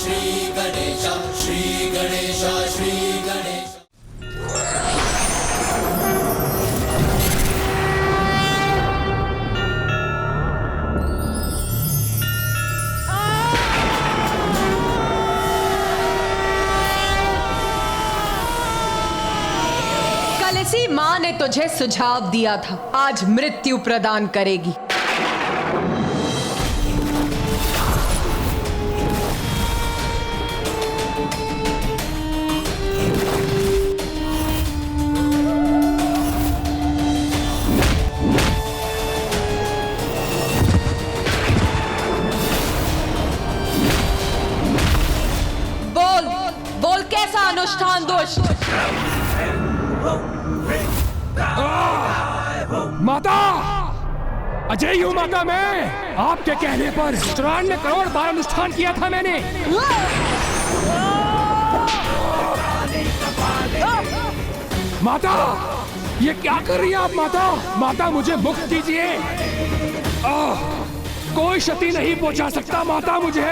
श्री गणेश, श्री गणेश, श्री गणेश। कलसी माँ ने तुझे सुझाव दिया था, आज मृत्यु प्रदान करेगी। बोल बोल, कैसा अनुष्ठान दुष्ट? माता, अजय हूँ माता मैं। आपके कहने पर 94 करोड़ बार अनुष्ठान किया था मैंने। माता, ये क्या कर रही है आप माता? माता मुझे मुक्त कीजिए। कोई क्षति नहीं पहुंचा सकता माता मुझे,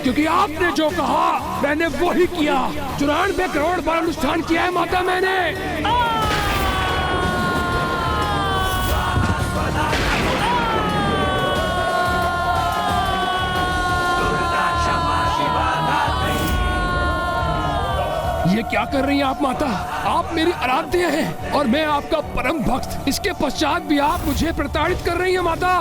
क्योंकि आपने जो कहा मैंने वो ही किया। 94 करोड़ बार अनुष्ठान किया है माता मैंने। ये क्या कर रही हैं आप माता? आप मेरी आराध्य हैं और मैं आपका परम भक्त। इसके पश्चात भी आप मुझे प्रताड़ित कर रही हैं माता।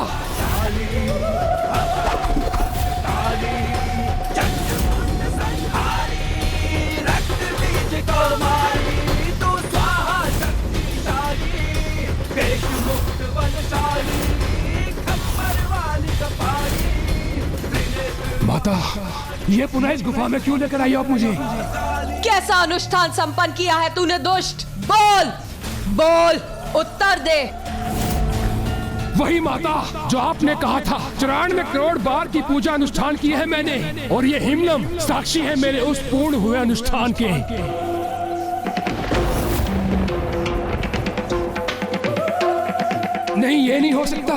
माता, ये पुनः इस गुफा में क्यों लेकर आई आप मुझे? कैसा अनुष्ठान संपन्न किया है तूने दुष्ट? बोल बोल, उत्तर दे। वही माता जो आपने कहा था। 94 करोड़ बार की पूजा अनुष्ठान की है मैंने, और ये हिमलम साक्षी है मेरे उस पूर्ण हुए अनुष्ठान के। नहीं, ये नहीं हो सकता।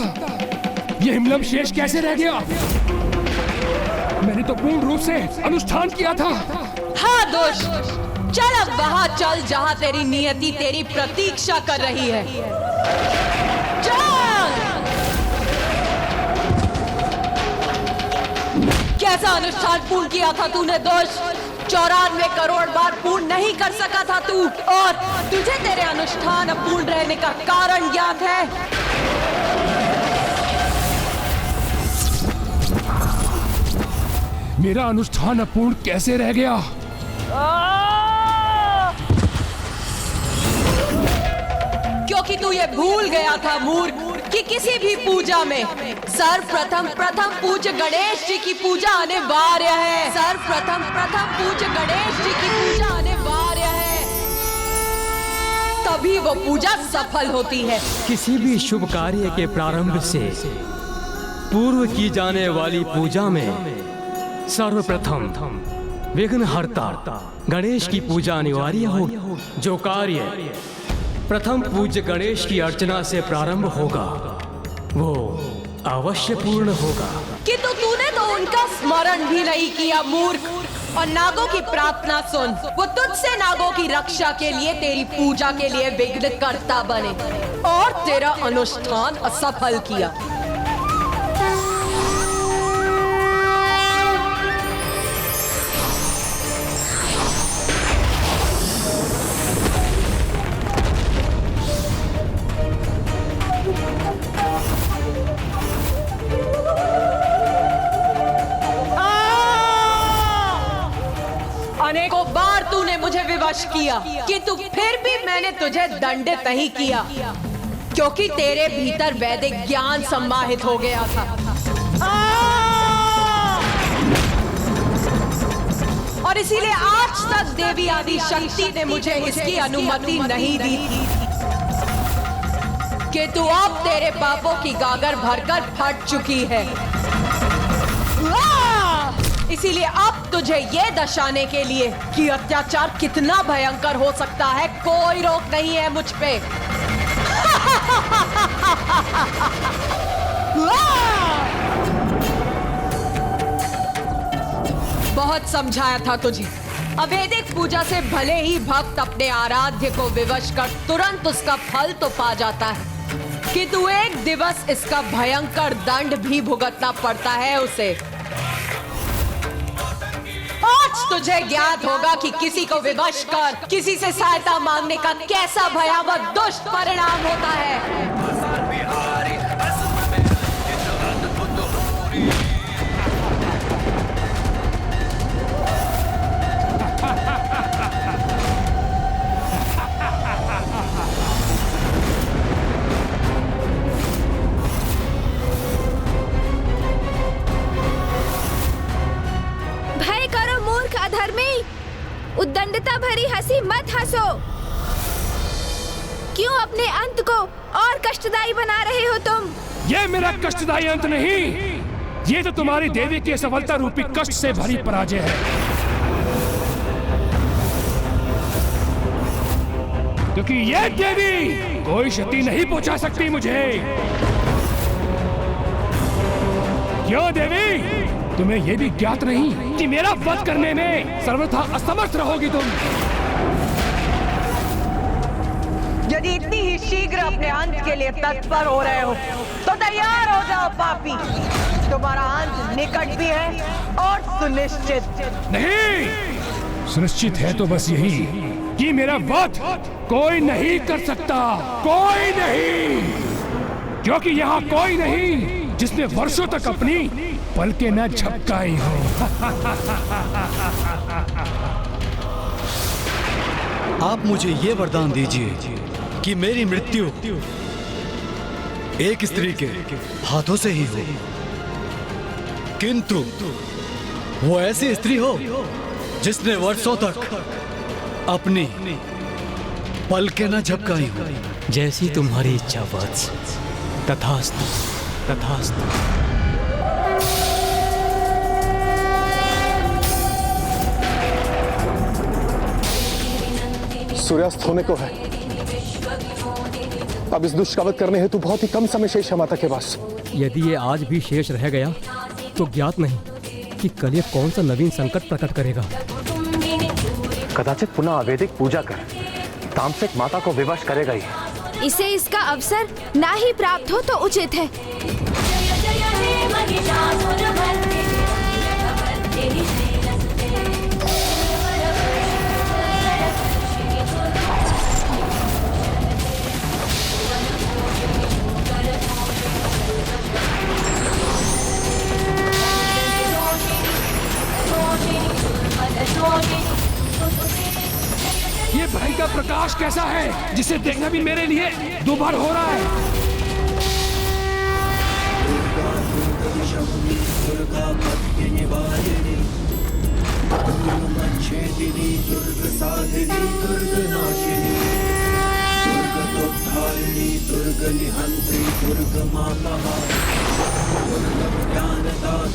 ये हिमलम शेष कैसे रह गया? मैंने तो पूर्ण रूप से अनुष्ठान किया था। हाँ दुष्ट, चल अब वहां चल जहां तेरी नियति तेरी प्रतीक्षा कर रही है। चल। कैसा अनुष्ठान पूर्ण किया था तूने दुष्ट? 94 करोड़ बार पूर्ण नहीं कर सका था तू, और तुझे तेरे अनुष्ठान अपूर्ण रहने का कारण ज्ञात है। मेरा अनुष्ठान अपूर्ण कैसे रह गया? क्योंकि तू ये भूल गया था मूर्ख कि किसी भी पूजा में सर्वप्रथम पूज्य गणेश जी की पूजा अनिवार्य है। सर्वप्रथम पूज्य गणेश जी की पूजा अनिवार्य है, तभी वो पूजा सफल होती है। किसी भी शुभ कार्य के प्रारंभ से पूर्व की जाने वाली पूजा में सर्वप्रथम विघ्नहर्ता गणेश की पूजा अनिवार्य होगी। जो कार्य प्रथम पूज्य गणेश की अर्चना से प्रारंभ होगा वो अवश्य पूर्ण होगा। किंतु तूने तो उनका स्मरण भी नहीं किया मूर्ख। और नागों की प्रार्थना सुन, वो तुझसे नागों की रक्षा के लिए तेरी पूजा के लिए विघ्नकर्ता बने और तेरा अनुष्ठान असफल किया। अनेकों बार तूने मुझे विवश किया, किंतु फिर भी मैंने तुझे दंडित नहीं किया, क्योंकि तेरे भीतर वैदिक ज्ञान सम्माहित हो गया था। और इसीलिए आज तक देवी आदि शक्ति ने मुझे इसकी अनुमति नहीं दी थी कि तू अब तेरे पापों की गागर भरकर फट चुकी है। इसीलिए अब तुझे ये दर्शाने के लिए कि अत्याचार कितना भयंकर हो सकता है, कोई रोक नहीं है मुझ पे। बहुत समझाया था तुझे। अवैदिक पूजा से भले ही भक्त अपने आराध्य को विवश कर तुरंत उसका फल तो पा जाता है, किंतु एक दिवस इसका भयंकर दंड भी भुगतना पड़ता है उसे। आज तुझे ज्ञात होगा कि किसी को विवश कर किसी से सहायता मांगने का कैसा भयावह दुष्ट परिणाम होता है। उद्दंडता भरी हंसी मत हंसो। क्यों अपने अंत को और कष्टदायी बना रहे हो तुम? ये मेरा कष्टदायी अंत नहीं, ये तो तुम्हारी देवी के सफलता रूपी कष्ट से भरी पराजय है। क्योंकि ये देवी कोई क्षति नहीं पहुंचा सकती मुझे। क्यों देवी, तुम्हें यह भी ज्ञात नहीं कि मेरा वध करने में सर्वथा असमर्थ रहोगी तुम? यदि इतनी ही शीघ्र अपने अंत के लिए तत्पर हो रहे हो तो तैयार हो जाओ पापी, तुम्हारा अंत निकट भी है और सुनिश्चित। नहीं, सुनिश्चित है तो बस यही कि मेरा वध कोई नहीं कर सकता, कोई नहीं, क्योंकि यहाँ कोई नहीं जिसने वर्षों तक अपनी पलकें न झपकाई हो। आप मुझे ये वरदान दीजिए कि मेरी मृत्यु एक स्त्री के हाथों से ही हो, किंतु वो ऐसी स्त्री हो जिसने वर्षों तक अपनी पलकें न झपकाई हो। जैसी तुम्हारी इच्छा वत्स। तथास्तु, तथास्तु। सूर्यास्त होने को है। अब इस दुष्ट का वध करने हेतु बहुत ही कम समय शेष है माता के पास। यदि ये आज भी शेष रह गया तो ज्ञात नहीं कि कल ये कौन सा नवीन संकट प्रकट करेगा। कदाचित पुनः अवैदिक पूजा कर तामसिक माता को विवश करेगा ही। इसे इसका अवसर ना ही प्राप्त हो तो उचित है। ये भाई का प्रकाश कैसा है जिसे देखना भी मेरे लिए दोबार हो रहा है।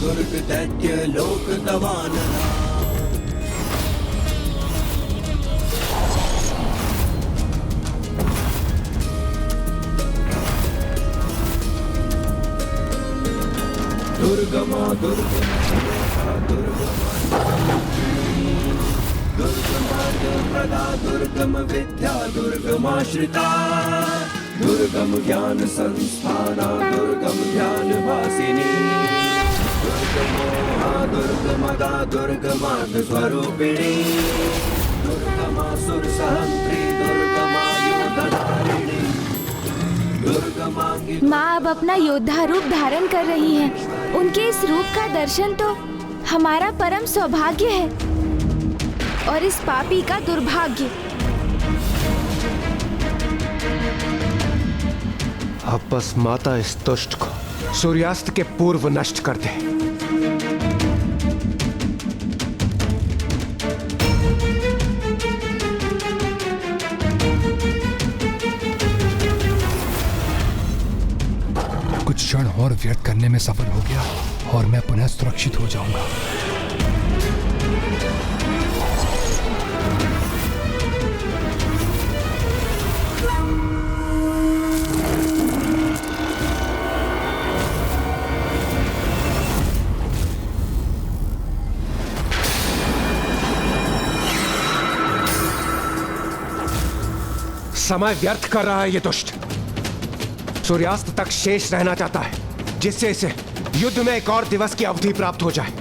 दुर्ग दैत्य लोक दवानना। दुर्गमा प्रदा दुर्गम विद्या दुर्गमाश्रिता। दुर्गम ज्ञान संस्थाना दुर्गम ध्यान वासिनी। दुर्गमोहा दुर्गमदा दुर्गमार्ग स्वरूपिणी। दुर्गमा सुर सहंत्री दुर्गमा योधधारिणी। माँ अब अपना योद्धा रूप धारण कर रही हैं। उनके इस रूप का दर्शन तो हमारा परम सौभाग्य है और इस पापी का दुर्भाग्य। अब बस माता इस दुष्ट को सूर्यास्त के पूर्व नष्ट कर दे। कुछ क्षण और व्यर्थ करने में सफल हो गया और मैं पुनः सुरक्षित हो जाऊंगा। समय व्यर्थ कर रहा है ये दुष्ट। सूर्यास्त तक शेष रहना चाहता है, जिससे इसे युद्ध में एक और दिवस की अवधि प्राप्त हो जाए।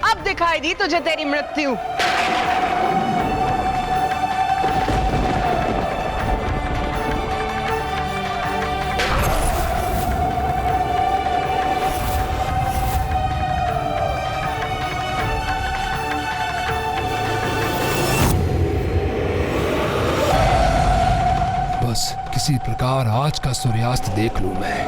अब दिखाई दी तुझे तेरी मृत्यु। बस किसी प्रकार आज का सूर्यास्त देख लूं मैं।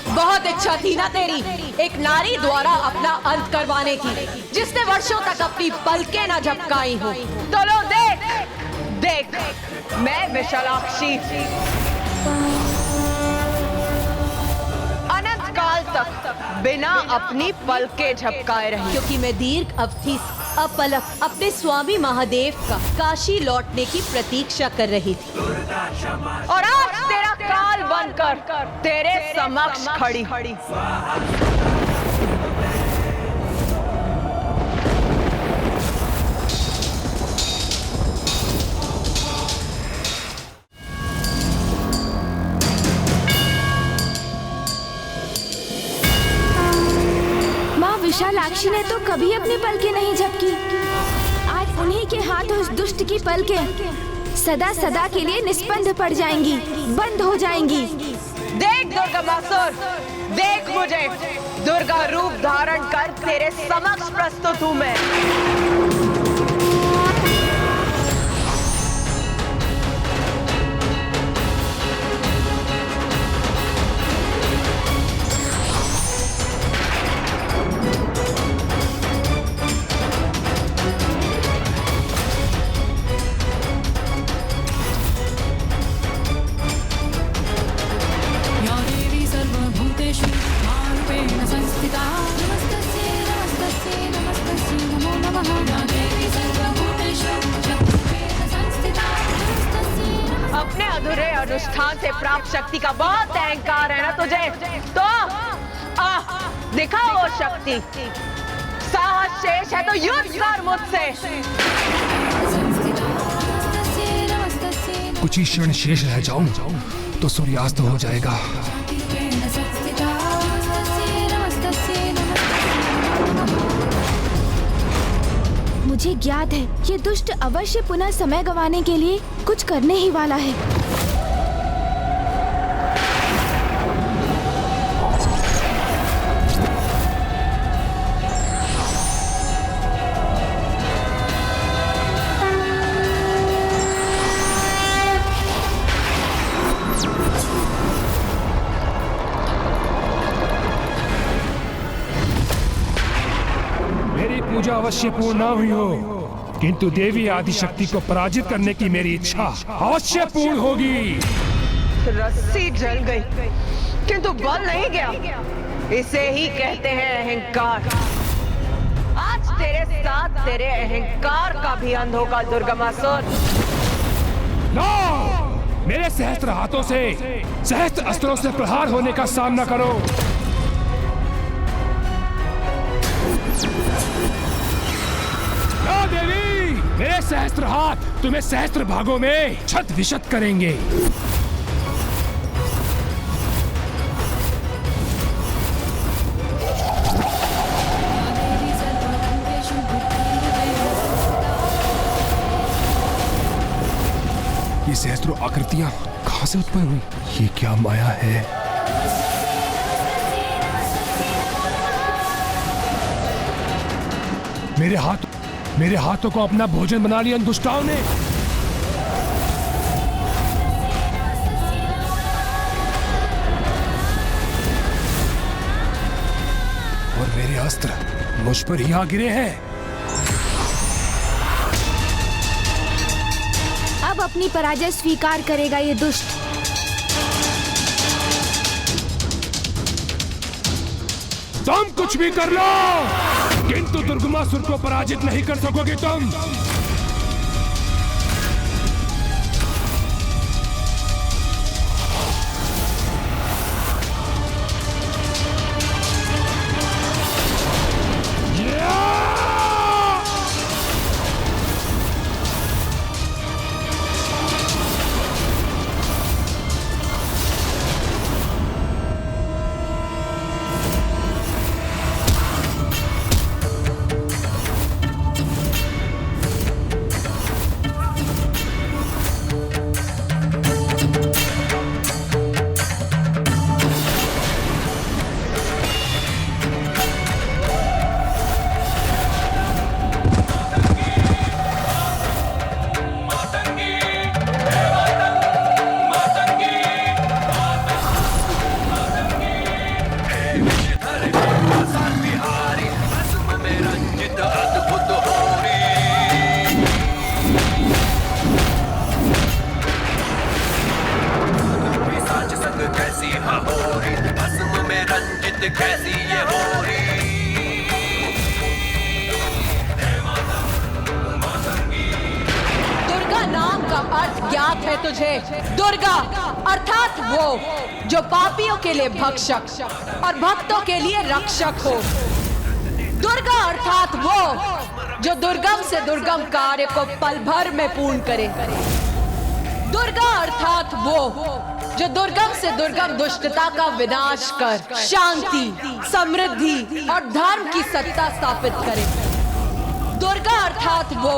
बहुत इच्छा थी ना तेरी एक नारी द्वारा अपना अंत करवाने की, जिसने वर्षों तक अपनी पलकें न झपकाई हो। तो लो देख देख, मैं विशालाक्षी अनंत काल तक बिना अपनी पलकें झपकाए रही, क्योंकि मैं दीर्घ अवधि अपलक अपने स्वामी महादेव का काशी लौटने की प्रतीक्षा कर रही थी, और आज तेरा काल बनकर तेरे समक्ष खड़ी। माँ विशालाक्षी ने तो कभी अपनी पलकें नहीं झपकी। आज उन्हीं के हाथ उस दुष्ट की पलकें सदा सदा के लिए निस्पंद पड़ जाएंगी, बंद हो जाएंगी। देख दुर्गामासुर, देख मुझे दुर्गा रूप धारण कर तेरे समक्ष प्रस्तुत हूँ मैं। अपने अधूरे अनुष्ठान से प्राप्त शक्ति का बहुत अहंकार है ना तुझे, तो दिखाओ वो शक्ति। साहस शेष है तो युद्ध कर मुझसे। कुछ ही क्षण शेष रह जाऊं तो सूर्यास्त हो जाएगा। मुझे ज्ञात है ये दुष्ट अवश्य पुनः समय गंवाने के लिए कुछ करने ही वाला है। पूजा अवश्य पूर्ण न हुई हो, किंतु देवी आदिशक्ति को पराजित करने की मेरी इच्छा अवश्य पूर्ण होगी। रस्सी जल गई किंतु बल नहीं गया, इसे ही कहते हैं अहंकार। आज तेरे साथ तेरे अहंकार का भी अंत होगा दुर्गमासुर। नो! मेरे सहस्त्र हाथों से, सहस्त्र अस्त्रों से प्रहार होने का सामना करो। नो देवी! मेरे सहस्त्र हाथ तुम्हें सहस्त्र भागों में छत विशत करेंगे। ये सहस्त्रों आकृतियां कहां से उत्पन्न हुई? ये क्या माया है? मेरे हाथों को अपना भोजन बना लिया इन दुष्टाओं ने। और मेरे अस्त्र मुझ पर ही आ गिरे हैं। अब अपनी पराजय स्वीकार करेगा ये दुष्ट। तुम कुछ भी कर लो, किंतु दुर्गमासुर को पराजित नहीं कर सकोगे तुम। ज्ञात है तुझे? दुर्गा अर्थात वो जो पापियों के लिए भक्षक और भक्तों के लिए रक्षक हो। दुर्गा अर्थात वो जो दुर्गम से दुर्गम कार्य को पल भर में पूर्ण करे। दुर्गा अर्थात वो जो दुर्गम से दुर्गम दुष्टता का विनाश कर शांति, समृद्धि और धर्म की सत्ता स्थापित करे। दुर्गा अर्थात वो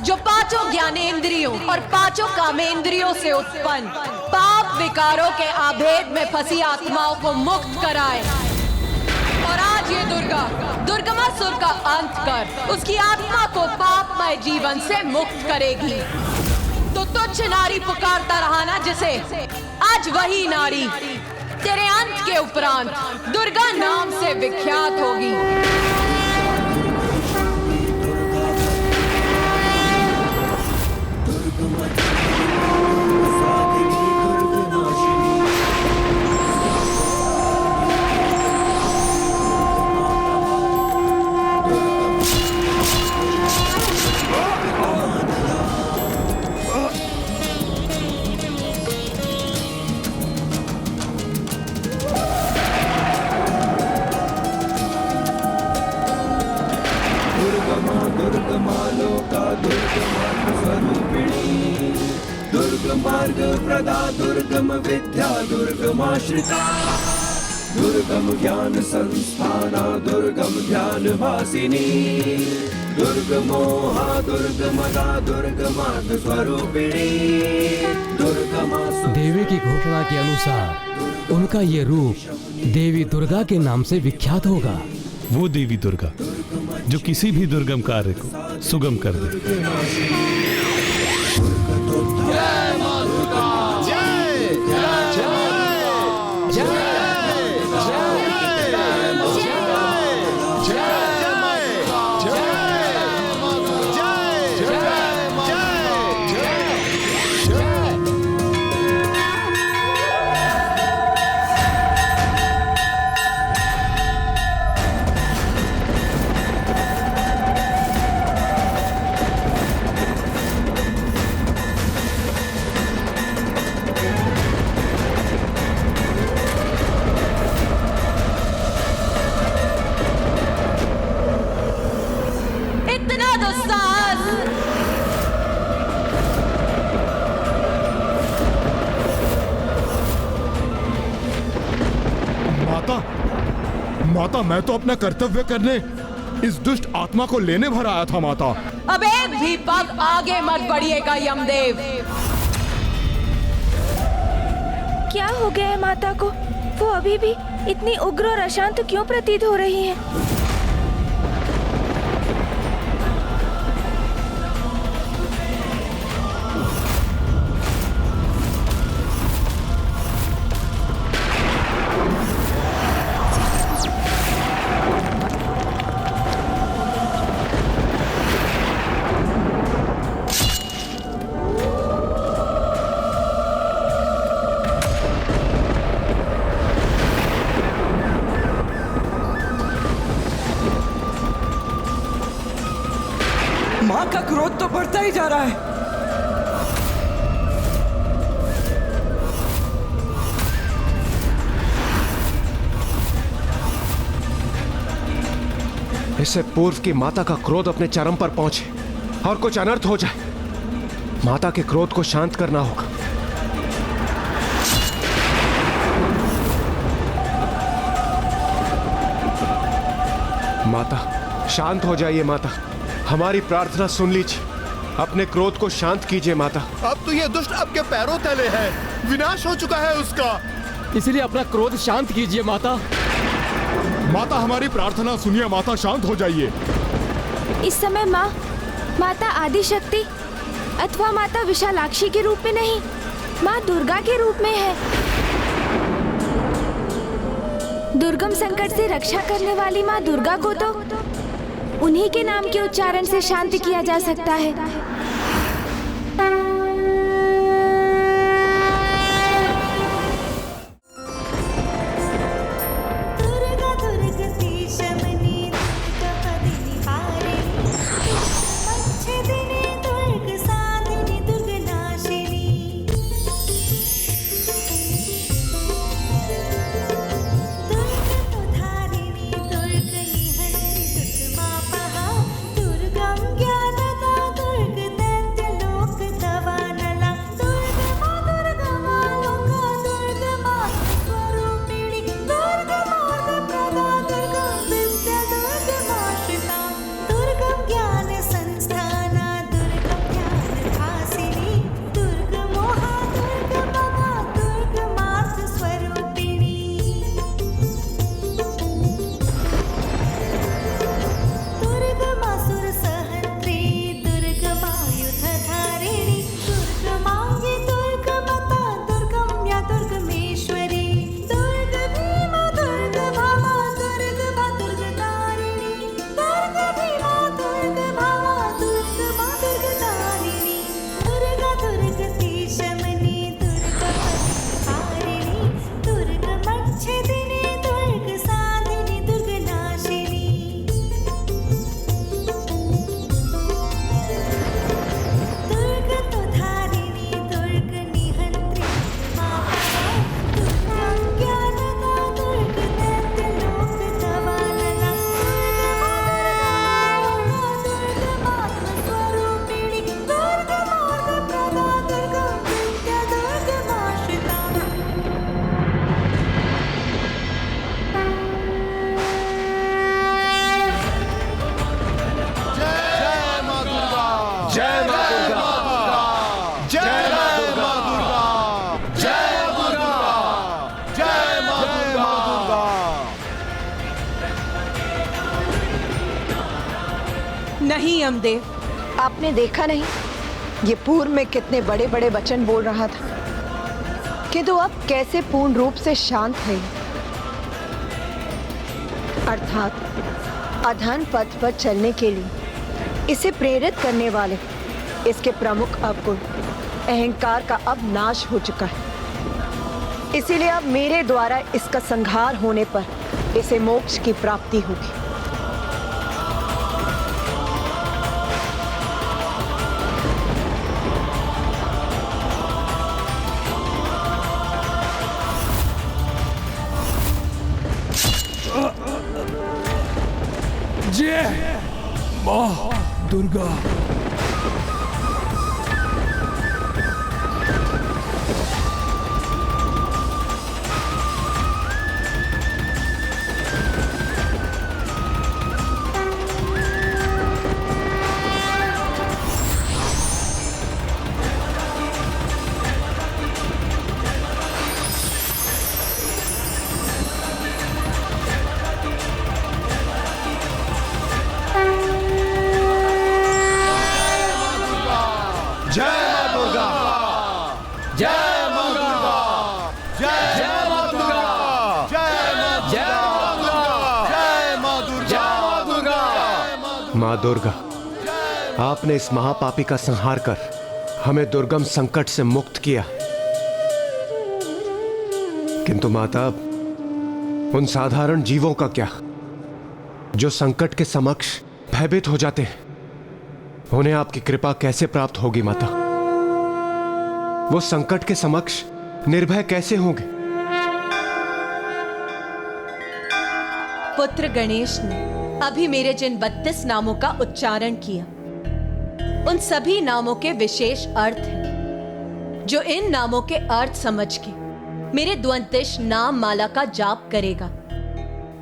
जो पांचों ज्ञानेंद्रियों और पांचों कामेंद्रियों से उत्पन्न पाप विकारों के आभेद में फंसी आत्माओं को मुक्त कराए। और आज ये दुर्गा दुर्गमासुर का अंत कर उसकी आत्मा को पापमय जीवन से मुक्त करेगी। तो तुच्छ नारी पुकारता रहा ना जिसे, आज वही नारी तेरे अंत के उपरांत दुर्गा नाम से विख्यात होगी। मार्ग प्रदा दुर्गम विद्या दुर्गमाश्रिता दुर्गम ज्ञान संस्थाना दुर्गम ध्यान वासिनी दुर्गमोहा दुर्गमदा दुर्गमार्ग स्वरूपिणी दुर्गमा। देवी की घोषणा के अनुसार उनका ये रूप देवी दुर्गा के नाम से विख्यात होगा। वो देवी दुर्गा जो किसी भी दुर्गम कार्य को सुगम कर दे। माता, मैं तो अपना कर्तव्य करने इस दुष्ट आत्मा को लेने भर आया था माता। अब एक भी पग आगे मत बढ़िएगा यमदेव। क्या हो गया है माता को? वो अभी भी इतनी उग्र और अशांत क्यों प्रतीत हो रही है? माँ का क्रोध तो बढ़ता ही जा रहा है। इससे पूर्व की माता का क्रोध अपने चरम पर पहुंचे और कुछ अनर्थ हो जाए, माता के क्रोध को शांत करना होगा। माता, शांत हो जाइए माता, हमारी प्रार्थना सुन लीजिए, अपने क्रोध को शांत कीजिए माता। अब तो ये दुष्ट आपके पैरों तले है, विनाश हो चुका है उसका। इसलिए अपना क्रोध शांत कीजिए माता। माता, हमारी प्रार्थना सुनिए माता, शांत हो जाइए। इस समय माता आदिशक्ति अथवा माता विशालाक्षी के रूप में नहीं, माँ दुर्गा के रूप में है। दुर्गम संकट से रक्षा करने वाली माँ दुर्गा को तो उन्हीं के नाम के उच्चारण से शांत किया जा सकता है। नहीं यमदेव, आपने देखा नहीं ये पूर्व में कितने बड़े बड़े वचन बोल रहा था, किंतु अब कैसे पूर्ण रूप से शांत है। अर्थात अधर्म पथ पर चलने के लिए इसे प्रेरित करने वाले इसके प्रमुख अवगुण अहंकार का अब नाश हो चुका है। इसीलिए अब मेरे द्वारा इसका संहार होने पर इसे मोक्ष की प्राप्ति होगी। जय माँ दुर्गा। दुर्गा, आपने इस महापापी का संहार कर हमें दुर्गम संकट से मुक्त किया। किंतु माता, उन साधारण जीवों का क्या जो संकट के समक्ष भयभीत हो जाते हैं? उन्हें आपकी कृपा कैसे प्राप्त होगी माता? वो संकट के समक्ष निर्भय कैसे होंगे? पुत्र गणेश ने अभी मेरे जिन 32 नामों का उच्चारण किया, उन सभी नामों के विशेष अर्थ हैं। जो इन नामों के अर्थ समझ के मेरे द्वंद्विश नाम माला का जाप करेगा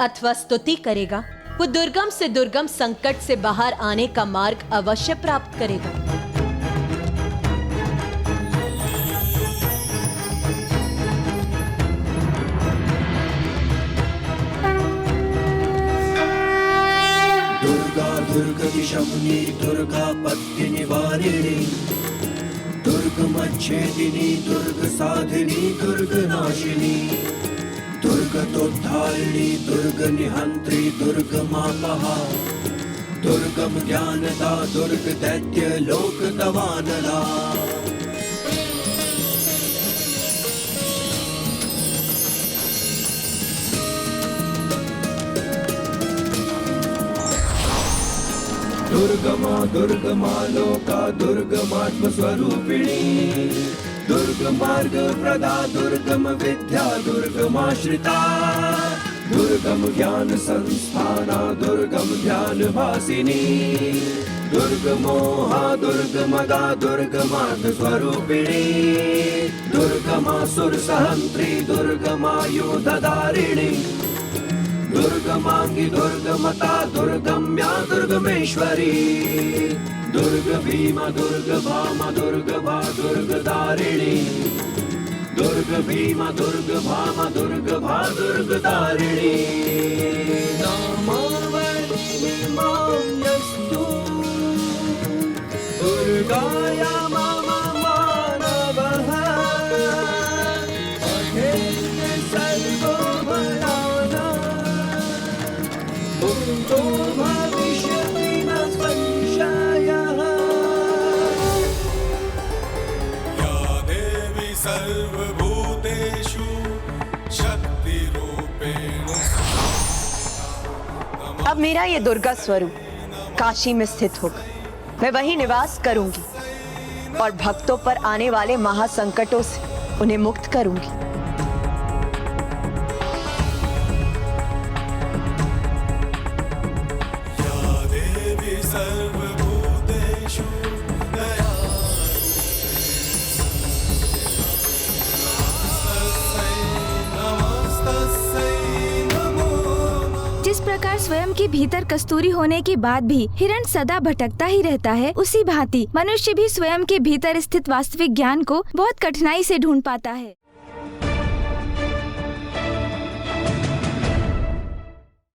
अथवा स्तुति करेगा, वो दुर्गम से दुर्गम संकट से बाहर आने का मार्ग अवश्य प्राप्त करेगा। दुर्गा दुर्गतिशमनी दुर्गा पत्ति निवारिणी दुर्गमच्छेदिनी दुर्ग साधिनी दुर्ग नाशिनी दुर्गतोद्धारिणी दुर्ग निहंत्री दुर्ग मापहा दुर्गम ज्ञानदा दुर्ग दैत्य लोक दवानला। दुर्गमा दुर्गमा लोका दुर्गमात्म स्वरूपिणी दुर्ग मार्ग प्रदा दुर्गम विद्या दुर्गमाश्रिता दुर्गम ज्ञान संस्थाना दुर्गम ध्यान भासिनी दुर्गमोहा दुर्गमदा दुर्गमार्ग स्वरूपिणी दुर्गमासुर सहंत्री दुर्गमायुधधारिणी दुर्गमांगी दुर्गमता दुर्गम्या दुर्गमेश्वरी दुर्ग भीमा दुर्ग भामा दुर्ग भा दुर्ग दारिणी दुर्ग भीमा दुर्ग भामा दुर्ग भा दुर्ग दारिणी। नामावली माम्यस्तु दुर्गाया मम मानवः अहेय सर्वभयानः मुक्तो भविष्यति न संशयः। या देवी सर्वभूतेषु शक्तिरूपेण। अब मेरा ये दुर्गा स्वरूप काशी में स्थित होगा। मैं वहीं निवास करूंगी और भक्तों पर आने वाले महासंकटों से उन्हें मुक्त करूंगी। जिस प्रकार स्वयं के भीतर कस्तूरी होने के बाद भी हिरण सदा भटकता ही रहता है, उसी भांति मनुष्य भी स्वयं के भीतर स्थित वास्तविक ज्ञान को बहुत कठिनाई से ढूंढ पाता है।